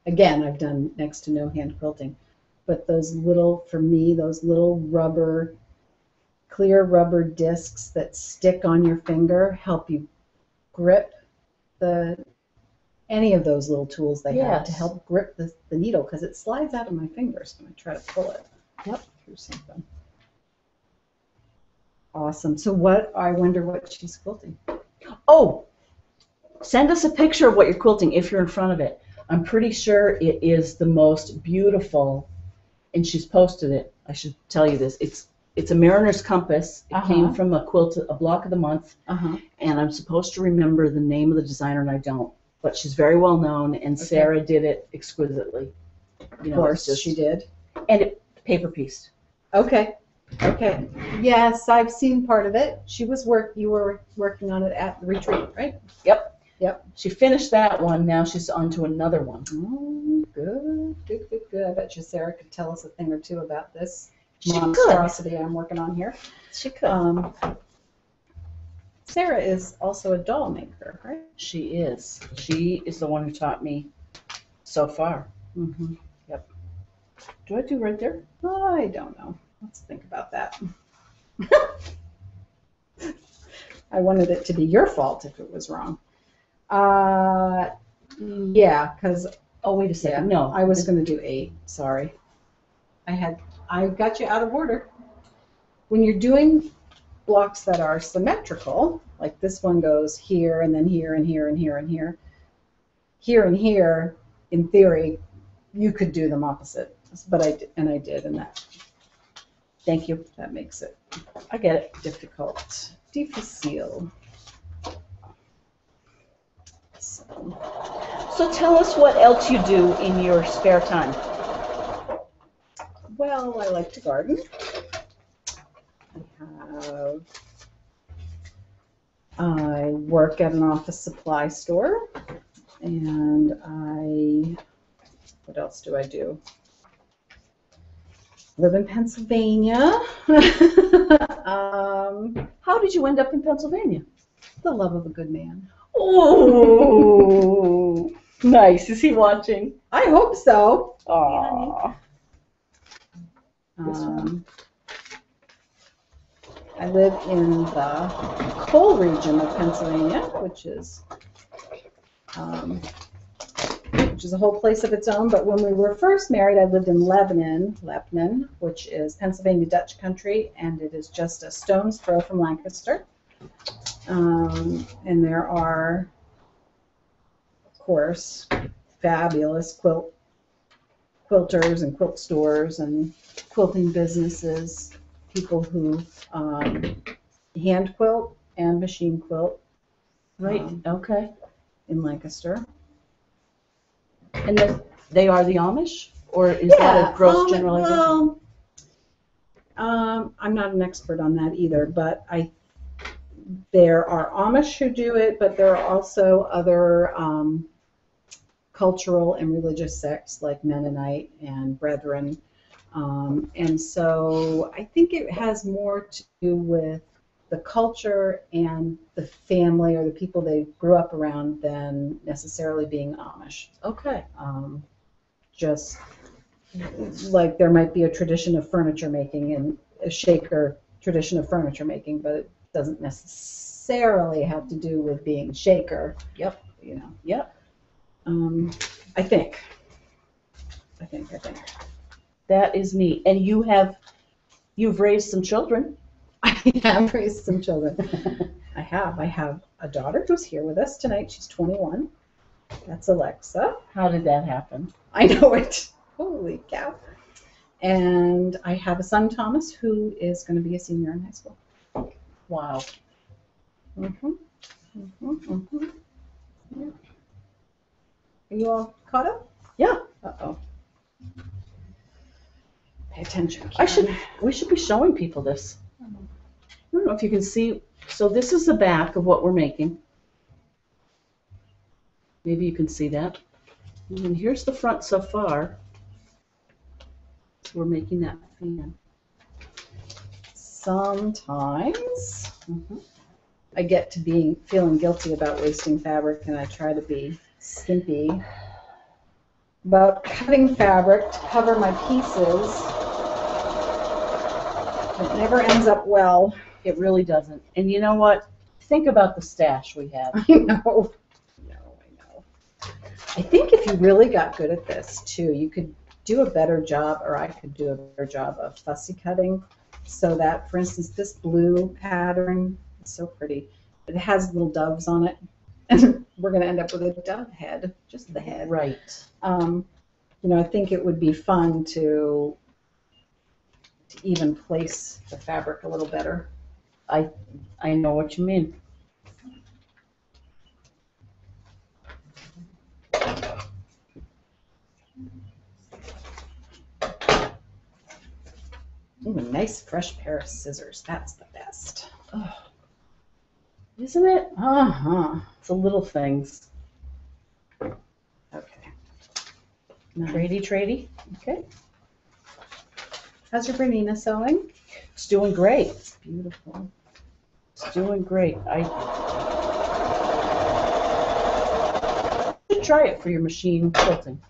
again, I've done next to no hand quilting. but those little, for me, those little rubber, clear rubber discs that stick on your finger help you grip any of those little tools they have to help grip the needle, because it slides out of my fingers when I try to pull it through something. Awesome. So I wonder what she's quilting. Oh, send us a picture of what you're quilting if you're in front of it. I'm pretty sure it is the most beautiful, and she's posted it. I should tell you this. It's a Mariner's Compass. It came from a block of the month, and I'm supposed to remember the name of the designer, and I don't. But she's very well known, and Sarah did it exquisitely. Of course, she did. And it paper pieced. Okay. Yes, I've seen part of it. You were working on it at the retreat, right? Yep. She finished that one. Now she's on to another one. Oh, good. I bet you Sarah could tell us a thing or two about this She monstrosity I'm working on here. She could. Sarah is also a doll maker, right? She is. She is the one who taught me so far. Yep. Do I do right there? I don't know. Let's think about that. I wanted it to be your fault if it was wrong. Yeah, because... Oh, wait a second. No. I was going to do 8. Sorry. I got you out of order. When you're doing blocks that are symmetrical, like this one goes here and then here and here and here and here, here and here, in theory, you could do them opposite. But I did, and that. Thank you. That makes it. I get it. Difficult. Difficile. So tell us what else you do in your spare time. Well, I like to garden. I work at an office supply store, and what else do I do? Live in Pennsylvania. How did you end up in Pennsylvania? The love of a good man. Oh, nice. Is he watching? I hope so. Aww. I live in the coal region of Pennsylvania, which is a whole place of its own. But when we were first married, I lived in Lebanon, which is Pennsylvania Dutch country, and it is just a stone's throw from Lancaster. And there are, of course, fabulous quilters and quilt stores and quilting businesses, people who hand quilt and machine quilt. Right, okay. In Lancaster. And they are the Amish? Or is that a gross generalization? Well, I'm not an expert on that either, but there are Amish who do it, but there are also other cultural and religious sects like Mennonite and Brethren. And so I think it has more to do with the culture and the family or the people they grew up around than necessarily being Amish. Okay. Just like there might be a tradition of furniture making and a Shaker tradition of furniture making, but it doesn't necessarily have to do with being Shaker. Yep. You know. Yep. I think. That is neat. And you've raised some children. I have raised some children. I have a daughter who's here with us tonight. She's 21. That's Alexa. How did that happen? I know it. Holy cow. And I have a son, Thomas, who is going to be a senior in high school. Wow. Yeah. Are you all caught up? Yeah. Uh-oh. Pay attention, Karen. We should be showing people this. I don't know if you can see. So this is the back of what we're making. Maybe you can see that. And here's the front so far. So we're making that fan. Sometimes I get to feeling guilty about wasting fabric, and I try to be skimpy. about cutting fabric to cover my pieces. It never ends up well. It really doesn't. And you know what? Think about the stash we have. I know. I know. I think if you really got good at this too, you could do a better job, or I could do a better job of fussy cutting, so that, for instance, this blue pattern is so pretty. It has little doves on it, and we're going to end up with a dove head, just the head. Right. You know, I think it would be fun to even place the fabric a little better. I know what you mean. Ooh, a nice fresh pair of scissors. That's the best. Oh, isn't it? Uh-huh. It's the little things. Okay. Trady. Okay. How's your Bernina sewing? It's doing great. It's beautiful. It's doing great. I should try it for your machine quilting.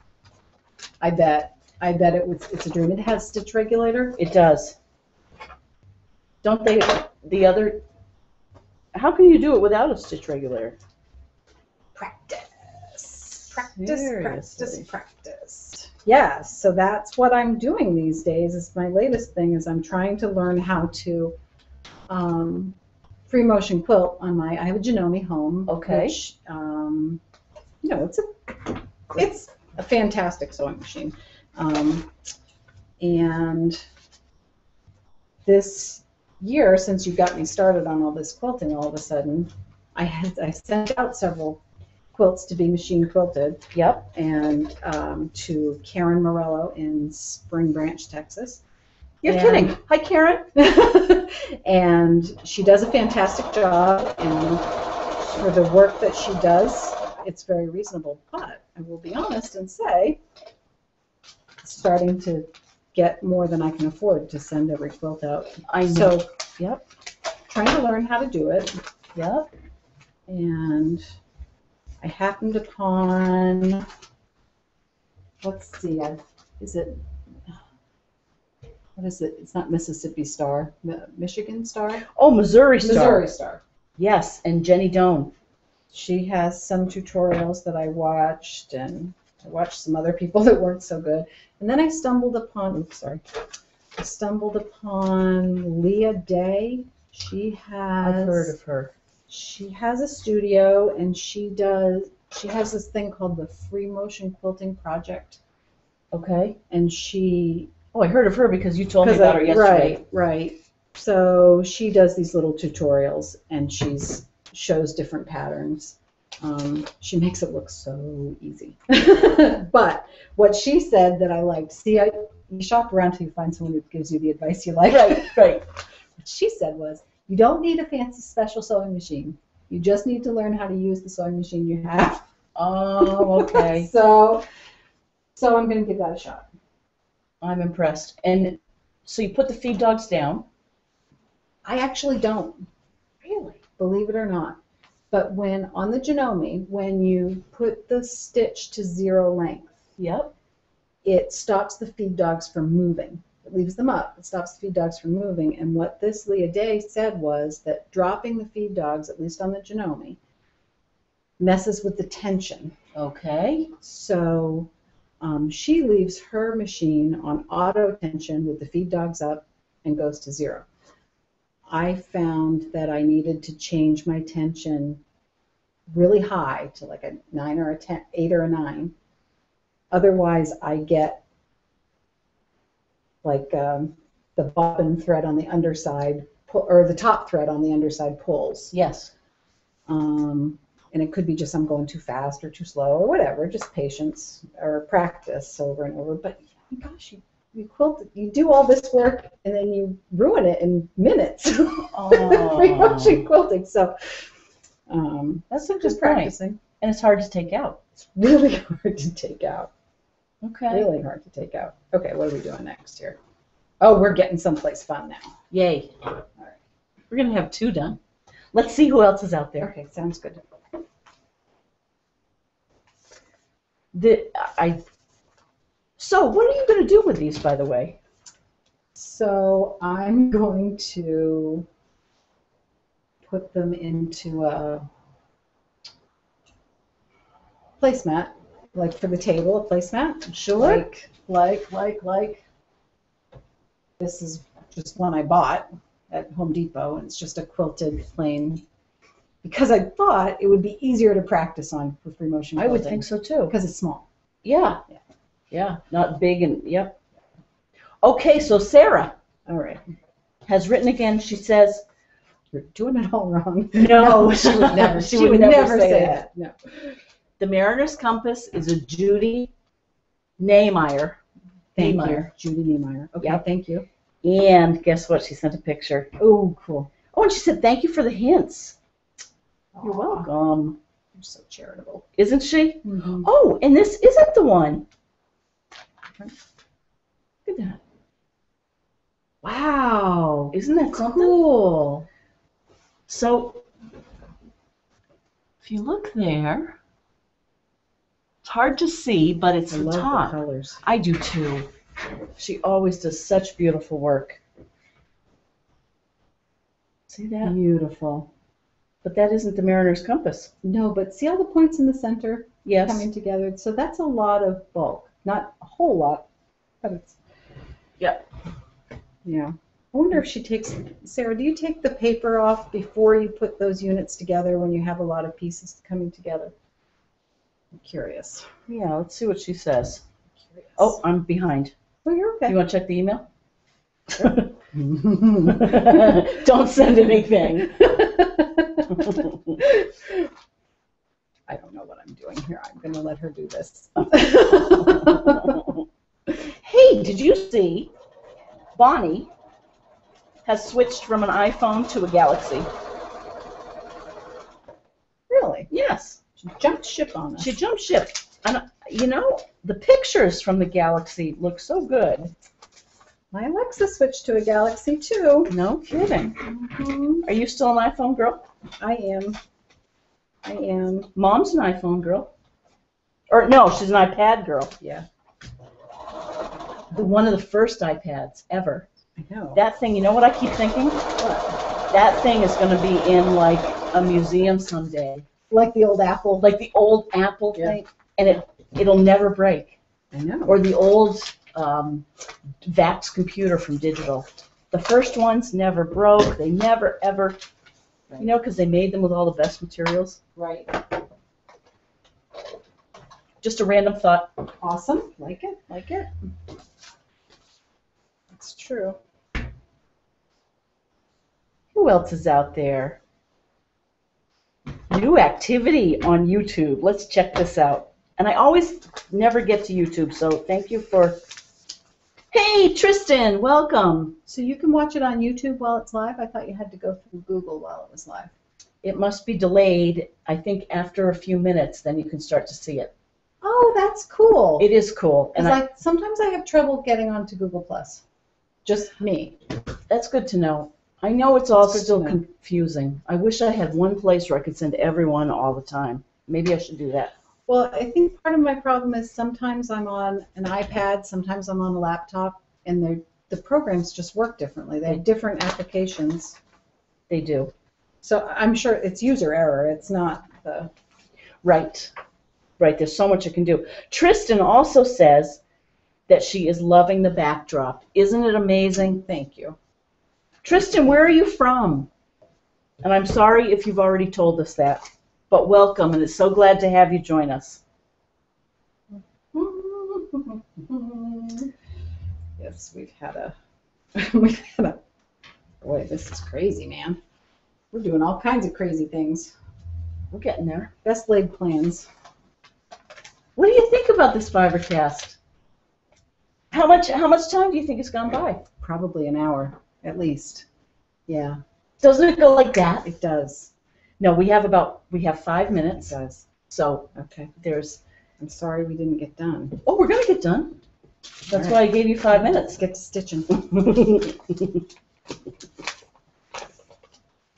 I bet it's a dream. It has stitch regulator. It does. Don't they? How can you do it without a stitch regulator? Practice. Seriously. Practice. Yeah, so that's what I'm doing these days. Is my latest thing is I'm trying to learn how to free motion quilt on my. I have a Janome home. Okay. Which, you know, it's a fantastic sewing machine. And this year, since you got me started on all this quilting, all of a sudden, I sent out several quilts to be machine quilted. Yep. And to Karen Morello in Spring Branch, Texas. You're kidding. Hi, Karen. And she does a fantastic job, and for the work that she does, it's very reasonable. But I will be honest and say, it's starting to get more than I can afford to send every quilt out. I know. So, Yep. trying to learn how to do it. Yep. And I happened upon, let's see, what is it? It's not Mississippi Star, Michigan Star? Oh, Missouri Star. Missouri Star. Yes, and Jenny Doan. She has some tutorials that I watched, and I watched some other people that weren't so good. And then I stumbled upon, Leah Day. I've heard of her. She has a studio, and she has this thing called the Free Motion Quilting Project. Okay. And she... Oh, I heard of her because you told me about her yesterday. Right. So she does these little tutorials, and shows different patterns. She makes it look so easy. But what she said that I liked, you shop around till you find someone who gives you the advice you like. Right. What she said was, you don't need a fancy special sewing machine. You just need to learn how to use the sewing machine you have. Oh, okay. So I'm going to give that a shot. I'm impressed. And so you put the feed dogs down? I actually don't. Really? Believe it or not. But on the Janome, when you put the stitch to 0 length, Yep. it stops the feed dogs from moving. It leaves them up. It stops the feed dogs from moving. And what this Leah Day said was that dropping the feed dogs, at least on the Janome, messes with the tension. Okay. So she leaves her machine on auto tension with the feed dogs up and goes to 0. I found that I needed to change my tension really high to like a 9 or a 10, 8 or a 9. Otherwise, I get like the bobbin thread on the underside, or the top thread on the underside pulls. Yes. And it could be just I'm going too fast or too slow or whatever, just patience or practice over and over. But gosh, you quilt, you do all this work and then you ruin it in minutes. Free motion quilting. So that's a just good point. practicing. And it's hard to take out. It's really hard to take out. Okay. Really hard to take out. Okay, what are we doing next here? Oh, we're getting someplace fun now. Yay. All right. We're going to have 2 done. Let's see who else is out there. Okay, sounds good. So what are you going to do with these, by the way? So I'm going to put them into a placemat, like for the table, a placemat. Sure. Like. This is just one I bought at Home Depot, and it's just a quilted plain. Because I thought it would be easier to practice on with free motion I quilting. would think so too. Because it's small. Yeah. Yeah. Not big and, yep. Okay, so Sarah. All right. Has written again. She says, "You're doing it all wrong." No, she would never. she would never say that. No. The Mariner's Compass is a Judy Nehmeyer. Thank you, Judy Nehmeyer. Okay, Yep. thank you. And guess what? She sent a picture. Oh, cool. Oh, and she said, thank you for the hints. You're Aw, welcome. You're so charitable. Isn't she? Mm-hmm. Oh, and this isn't the one. Look at that. Wow. Isn't that something? Cool. So, if you look there, it's hard to see, but it's I the love top. the colors. I do too. She always does such beautiful work. See that? Beautiful. But that isn't the Mariner's Compass. No, but see all the points in the center Yes. coming together? So that's a lot of bulk. Not a whole lot, but it's... Yep. Yeah. I wonder if she takes... Sarah, do you take the paper off before you put those units together when you have a lot of pieces coming together? I'm curious. Yeah, let's see what she says. Curious. Oh, I'm behind. Well, you're okay. You want to check the email? Don't send anything. I don't know what I'm doing here. I'm going to let her do this. Hey, did you see Bonnie has switched from an iPhone to a Galaxy? Really? Yes. She jumped ship on us. She jumped ship. And, you know, the pictures from the Galaxy look so good. My Alexa switched to a Galaxy too. No kidding. Mm-hmm. Are you still an iPhone girl? I am. Mom's an iPhone girl. Or no, she's an iPad girl. Yeah. One of the first iPads ever. I know. That thing, you know what I keep thinking? What? That thing is going to be in like a museum someday. Like the old Apple. Like the old Apple Yeah. thing. And it'll never break. I know. Or the old VAX computer from Digital. The first ones never broke. They never, ever, you know, because they made them with all the best materials. Right. Just a random thought. Awesome. Like it. Like it. It's true. Who else is out there? New activity on YouTube. Let's check this out. And I always never get to YouTube, so thank you for... Hey, Tristan, welcome. So you can watch it on YouTube while it's live? I thought you had to go through Google while it was live. It must be delayed, I think, after a few minutes, then you can start to see it. Oh, that's cool. It is cool. And Because sometimes I have trouble getting onto Google+. Just me. that's good to know. I know it's all It's good still to know. confusing. I wish I had one place where I could send everyone all the time. Maybe I should do that. Well, I think part of my problem is sometimes I'm on an iPad, sometimes I'm on a laptop, and the programs just work differently. They have different applications. They do. So I'm sure it's user error. It's not the... Right. Right. There's so much you can do. Tristan also says that she is loving the backdrop. Isn't it amazing? Thank you. Tristan, where are you from? And I'm sorry if you've already told us that, but welcome, and it's so glad to have you join us. Yes, we've had a, boy, this is crazy, man. We're doing all kinds of crazy things. We're getting there. Best laid plans. What do you think about this Fibercast? How much time do you think has gone by? Probably an hour, at least. Yeah, Doesn't it go like that? it does. No, we have 5 It minutes. does. So Okay. there's, I'm sorry we didn't get done. oh, we're gonna get done. That's why I gave you 5 minutes. Let's get to stitching.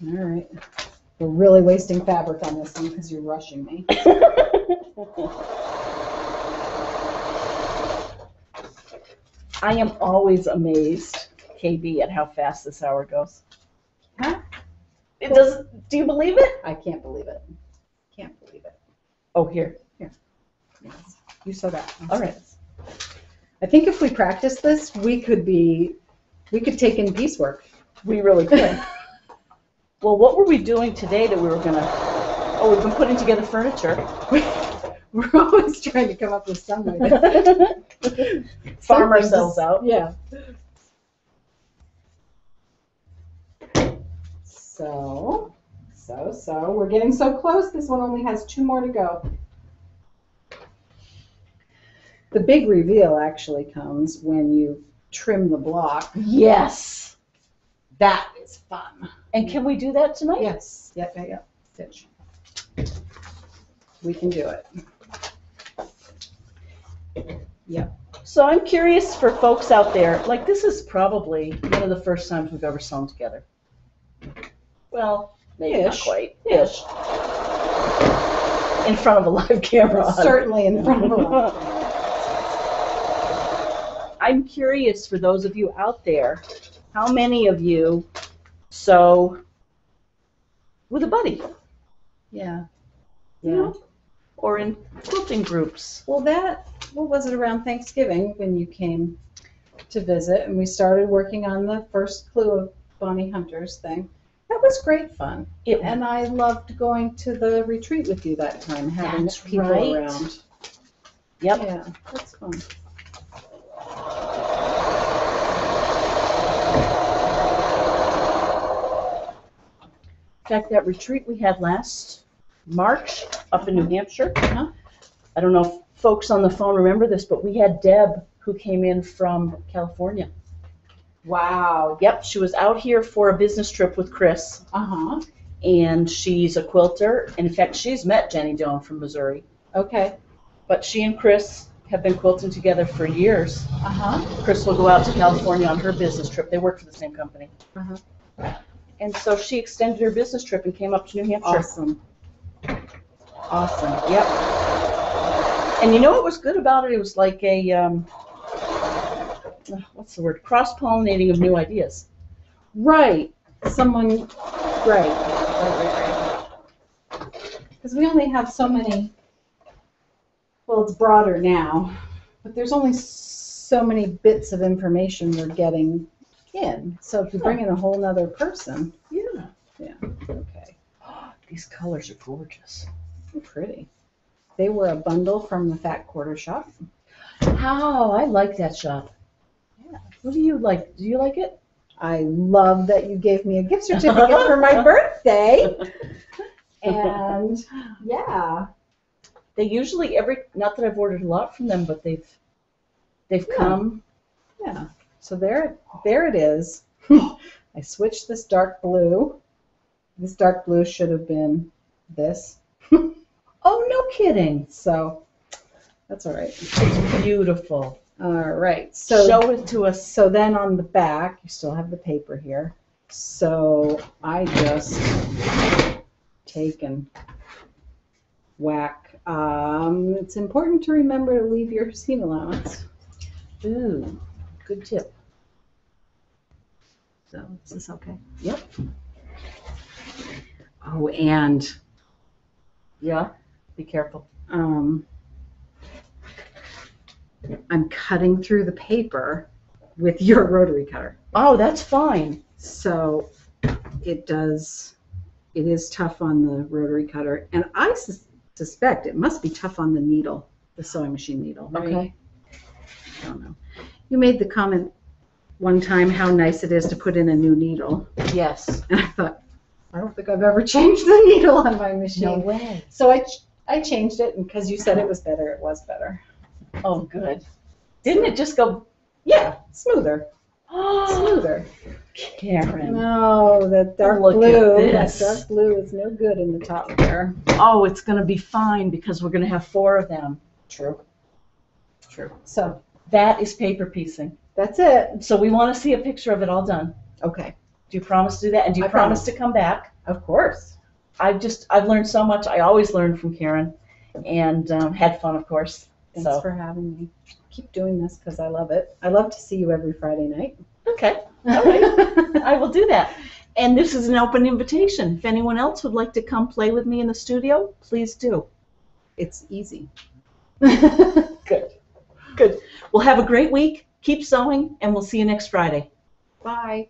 All right. We're really wasting fabric on this one because you're rushing me. I am always amazed, KB, at how fast this hour goes. Huh? It does. Do you believe it? I can't believe it. Can't believe it. Oh, here. Yes. You saw that. All right. I think if we practice this, we could take in piecework. We really could. Well, what were we doing today that we were gonna? Oh, we've been putting together furniture. We're always trying to come up with some way to Farm ourselves out. Yeah. So we're getting so close. This one only has 2 more to go. The big reveal actually comes when you trim the block. Yes. That is fun. And can we do that tonight? Yes. Yep. Stitch. We can do it. Yep. So I'm curious for folks out there, like this is probably one of the first times we've ever sewn together. Well, maybe not quite. Ish. In front of a live camera. Certainly in front of a live camera. I'm curious for those of you out there, how many of you sew with a buddy? Yeah. You know? Or in quilting groups. Well, what was it, around Thanksgiving when you came to visit and we started working on the first clue of Bonnie Hunter's thing? That was great fun. And I loved going to the retreat with you that time, having people around. Yep. Yeah, that's fun. In fact, that retreat we had last March up in New Hampshire, I don't know if folks on the phone remember this, but we had Deb who came in from California. Wow. Yep, she was out here for a business trip with Chris. Uh-huh. And she's a quilter. And in fact, she's met Jenny Doan from Missouri. Okay. But she and Chris have been quilting together for years. Uh-huh. Chris will go out to California on her business trip. They work for the same company. Uh-huh. And so she extended her business trip and came up to New Hampshire. Awesome. Awesome. Yep. And you know what was good about it? It was like a, what's the word? Cross-pollinating of new ideas. Right. Right. Because we only have so many, well, it's broader now, but there's only so many bits of information we're getting in. So if you bring in a whole nother person. Yeah. Yeah. Okay. These colors are gorgeous. They're pretty. They were a bundle from the Fat Quarter Shop. How? I like that shop. Yeah. What do you like? Do you like it? I love that you gave me a gift certificate for my birthday. And yeah. They usually not that I've ordered a lot from them, but they've come. Yeah. So there it is. I switched this dark blue. This dark blue should have been this. Oh, no kidding. So that's all right. It's beautiful. All right. So show it to us. So then on the back, you still have the paper here. So I just take and whack. It's important to remember to leave your seam allowance. Ooh, good tip. So is this okay? Yep. Oh, and yeah, be careful. I'm cutting through the paper with your rotary cutter. Oh, that's fine. So it is tough on the rotary cutter, and I suspect it must be tough on the needle, the sewing machine needle, right? Okay. I don't know. You made the comment one time how nice it is to put in a new needle. Yes. And I thought, I don't think I've ever changed the needle on my machine. No way. So I changed it, and because you said it was better, it was better. Oh, good. Didn't it just go? Yeah, smoother. Smoother. Karen. No, that dark Look blue. at this. That dark blue is no good in the top there. Oh, it's going to be fine because we're going to have 4 of them. True. So that is paper piecing. That's it. So we want to see a picture of it all done. Okay. Do you promise to do that? And do you promise to come back? Of course. I've learned so much. I always learn from Karen, and had fun, of course. Thanks for having me. Keep doing this because I love it. I love to see you every Friday night. Okay. All right. I will do that. And this is an open invitation. If anyone else would like to come play with me in the studio, please do. It's easy. Good. Good. Well, have a great week. Keep sewing, and we'll see you next Friday. Bye.